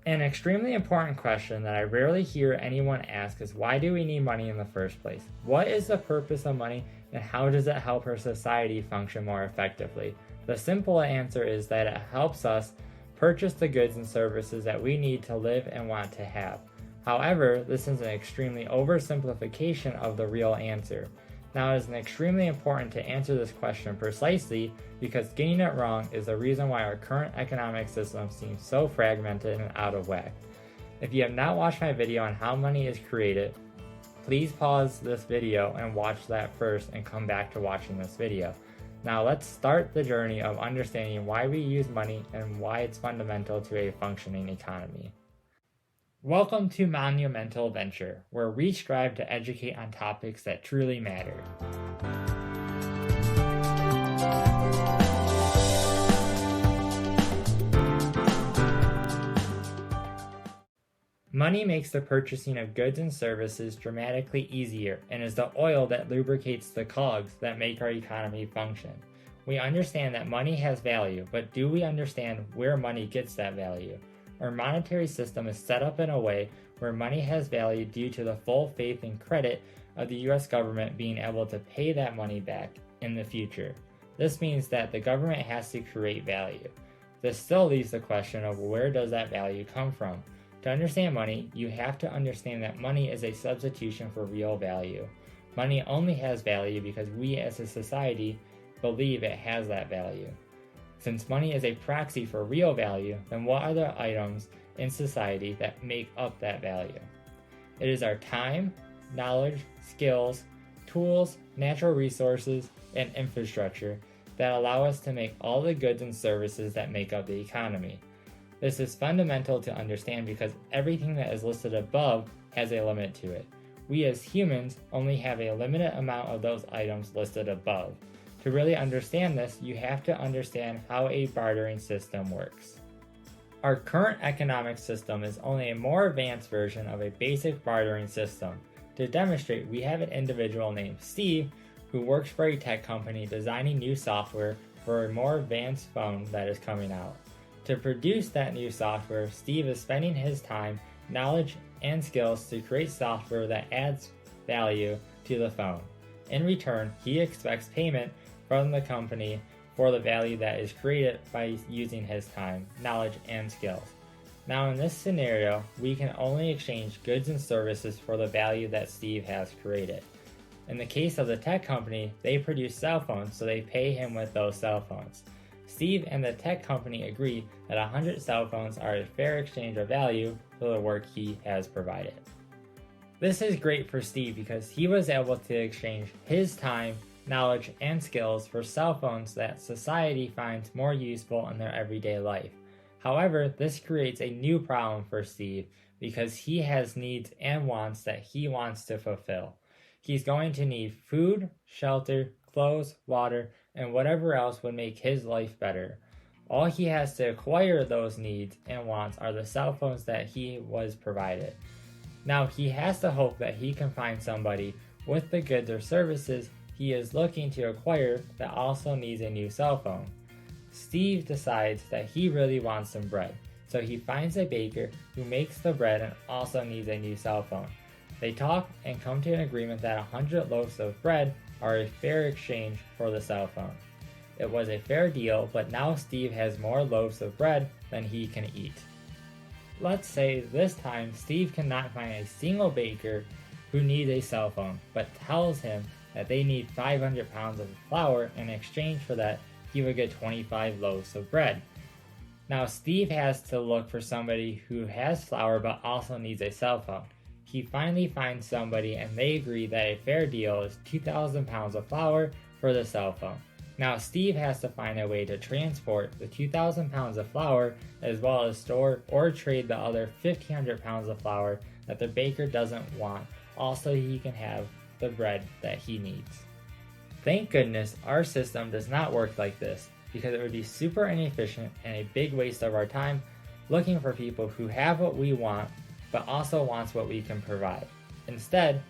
An extremely important question that I rarely hear anyone ask is, why do we need money in the first place? What is the purpose of money, and how does it help our society function more effectively? The simple answer is that it helps us purchase the goods and services that we need to live and want to have. However, this is an extremely oversimplification of the real answer. Now, it is extremely important to answer this question precisely, because getting it wrong is the reason why our current economic system seems so fragmented and out of whack. If you have not watched my video on how money is created, please pause this video and watch that first and come back to watching this video. Now let's start the journey of understanding why we use money and why it's fundamental to a functioning economy. Welcome to Monumental Venture, where we strive to educate on topics that truly matter. Money makes the purchasing of goods and services dramatically easier and is the oil that lubricates the cogs that make our economy function. We understand that money has value, but do we understand where money gets that value? Our monetary system is set up in a way where money has value due to the full faith and credit of the US government being able to pay that money back in the future. This means that the government has to create value. This still leaves the question of, where does that value come from? To understand money, you have to understand that money is a substitution for real value. Money only has value because we as a society believe it has that value. Since money is a proxy for real value, then what are the items in society that make up that value? It is our time, knowledge, skills, tools, natural resources, and infrastructure that allow us to make all the goods and services that make up the economy. This is fundamental to understand because everything that is listed above has a limit to it. We as humans only have a limited amount of those items listed above. To really understand this, you have to understand how a bartering system works. Our current economic system is only a more advanced version of a basic bartering system. To demonstrate, we have an individual named Steve who works for a tech company designing new software for a more advanced phone that is coming out. To produce that new software, Steve is spending his time, knowledge, and skills to create software that adds value to the phone. In return, he expects payment from the company for the value that is created by using his time, knowledge, and skills. Now in this scenario, we can only exchange goods and services for the value that Steve has created. In the case of the tech company, they produce cell phones, so they pay him with those cell phones. Steve and the tech company agree that 100 cell phones are a fair exchange of value for the work he has provided. This is great for Steve because he was able to exchange his time, knowledge, and skills for cell phones that society finds more useful in their everyday life. However, this creates a new problem for Steve because he has needs and wants that he wants to fulfill. He's going to need food, shelter, clothes, water, and whatever else would make his life better. All he has to acquire those needs and wants are the cell phones that he was provided. Now he has to hope that he can find somebody with the goods or services he is looking to acquire that also needs a new cell phone. Steve decides that he really wants some bread, so he finds a baker who makes the bread and also needs a new cell phone. They talk and come to an agreement that 100 loaves of bread are a fair exchange for the cell phone. It was a fair deal, but now Steve has more loaves of bread than he can eat. Let's say this time Steve cannot find a single baker who needs a cell phone, but tells him that they need 500 pounds of flour. In exchange for that, he would get 25 loaves of bread. Now Steve has to look for somebody who has flour but also needs a cell phone. He finally finds somebody and they agree that a fair deal is 2,000 pounds of flour for the cell phone. Now Steve has to find a way to transport the 2,000 pounds of flour as well as store or trade the other 1,500 pounds of flour that the baker doesn't want, also he can have the bread that he needs. Thank goodness our system does not work like this, because it would be super inefficient and a big waste of our time looking for people who have what we want but also wants what we can provide. Instead,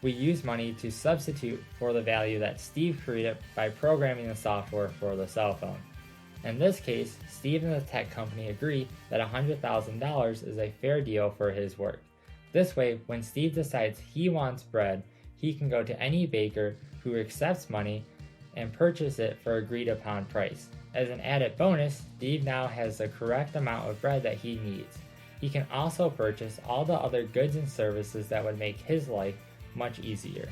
we use money to substitute for the value that Steve created by programming the software for the cell phone. In this case, Steve and the tech company agree that $100,000 is a fair deal for his work. This way, when Steve decides he wants bread, he can go to any baker who accepts money and purchase it for agreed upon price. As an added bonus, Steve now has the correct amount of bread that he needs. He can also purchase all the other goods and services that would make his life much easier.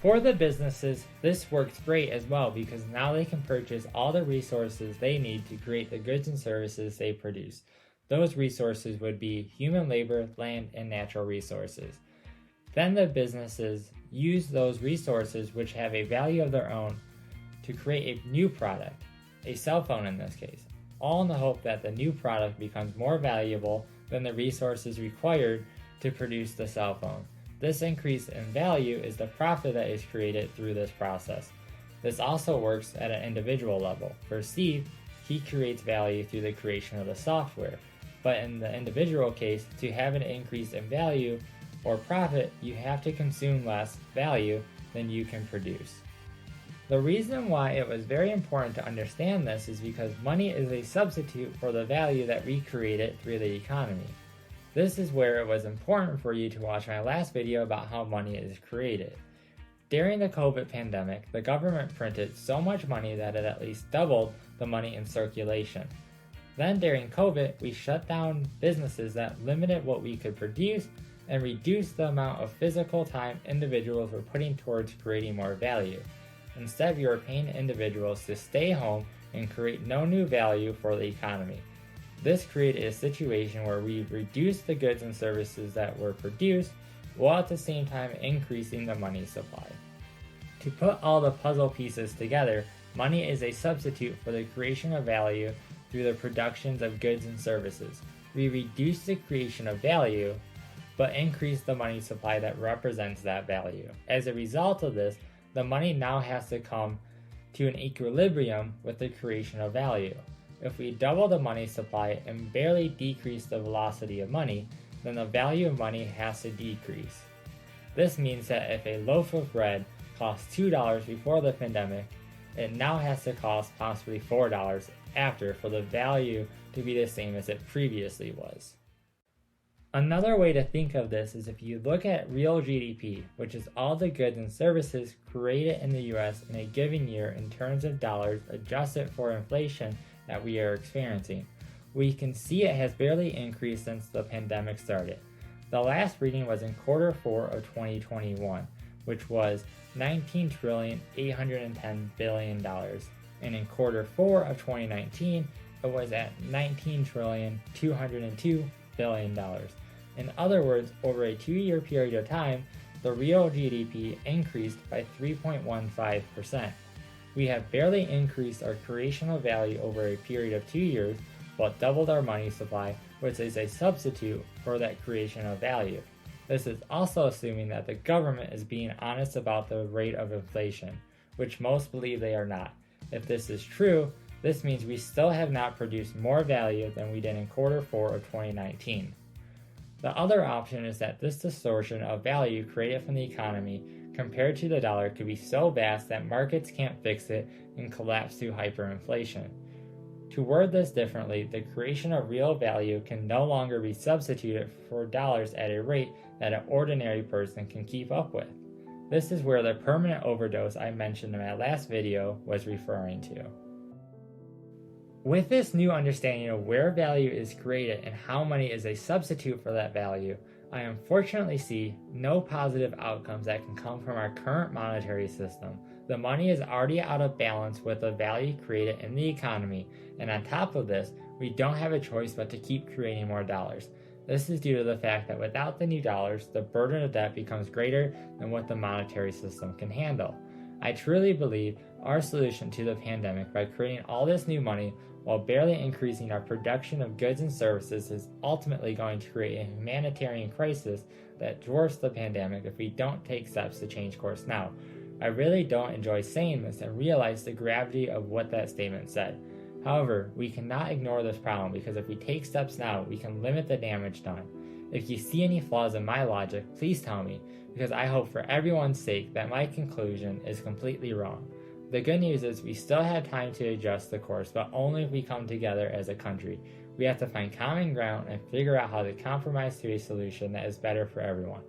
For the businesses, this works great as well because now they can purchase all the resources they need to create the goods and services they produce. Those resources would be human labor, land, and natural resources. Then the businesses use those resources, which have a value of their own, to create a new product, a cell phone in this case, all in the hope that the new product becomes more valuable than the resources required to produce the cell phone. This increase in value is the profit that is created through this process. This also works at an individual level. For Steve, he creates value through the creation of the software. But in the individual case, to have an increase in value or profit, you have to consume less value than you can produce. The reason why it was very important to understand this is because money is a substitute for the value that we created through the economy. This is where it was important for you to watch my last video about how money is created. During the COVID pandemic, the government printed so much money that it at least doubled the money in circulation. Then during COVID, we shut down businesses that limited what we could produce and reduced the amount of physical time individuals were putting towards creating more value. Instead, we were paying individuals to stay home and create no new value for the economy. This created a situation where we reduced the goods and services that were produced, while at the same time increasing the money supply. To put all the puzzle pieces together, money is a substitute for the creation of value through the productions of goods and services. We reduce the creation of value, but increase the money supply that represents that value. As a result of this, the money now has to come to an equilibrium with the creation of value. If we double the money supply and barely decrease the velocity of money, then the value of money has to decrease. This means that if a loaf of bread cost $2 before the pandemic, it now has to cost possibly $4 after for the value to be the same as it previously was. Another way to think of this is if you look at real GDP, which is all the goods and services created in the US in a given year in terms of dollars adjusted for inflation that we are experiencing, we can see it has barely increased since the pandemic started. The last reading was in quarter 4 of 2021, which was $19,810 billion, and in quarter 4 of 2019, it was at $19,202 billion. In other words, over a 2-year period of time, the real GDP increased by 3.15%. We have barely increased our creation of value over a period of 2 years, but doubled our money supply, which is a substitute for that creation of value. This is also assuming that the government is being honest about the rate of inflation, which most believe they are not. If this is true, this means we still have not produced more value than we did in quarter 4 of 2019. The other option is that this distortion of value created from the economy compared to the dollar could be so vast that markets can't fix it and collapse to hyperinflation. To word this differently, the creation of real value can no longer be substituted for dollars at a rate that an ordinary person can keep up with. This is where the permanent overdose I mentioned in my last video was referring to. With this new understanding of where value is created and how money is a substitute for that value, I unfortunately see no positive outcomes that can come from our current monetary system. The money is already out of balance with the value created in the economy, and on top of this, we don't have a choice but to keep creating more dollars. This is due to the fact that without the new dollars, the burden of debt becomes greater than what the monetary system can handle. I truly believe our solution to the pandemic by creating all this new money while barely increasing our production of goods and services is ultimately going to create a humanitarian crisis that dwarfs the pandemic if we don't take steps to change course now. I really don't enjoy saying this and realize the gravity of what that statement said. However, we cannot ignore this problem because if we take steps now, we can limit the damage done. If you see any flaws in my logic, please tell me, because I hope for everyone's sake that my conclusion is completely wrong. The good news is we still have time to adjust the course, but only if we come together as a country. We have to find common ground and figure out how to compromise to a solution that is better for everyone.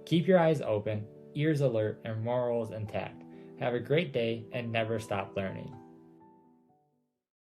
Keep your eyes open, ears alert, and morals intact. Have a great day and never stop learning.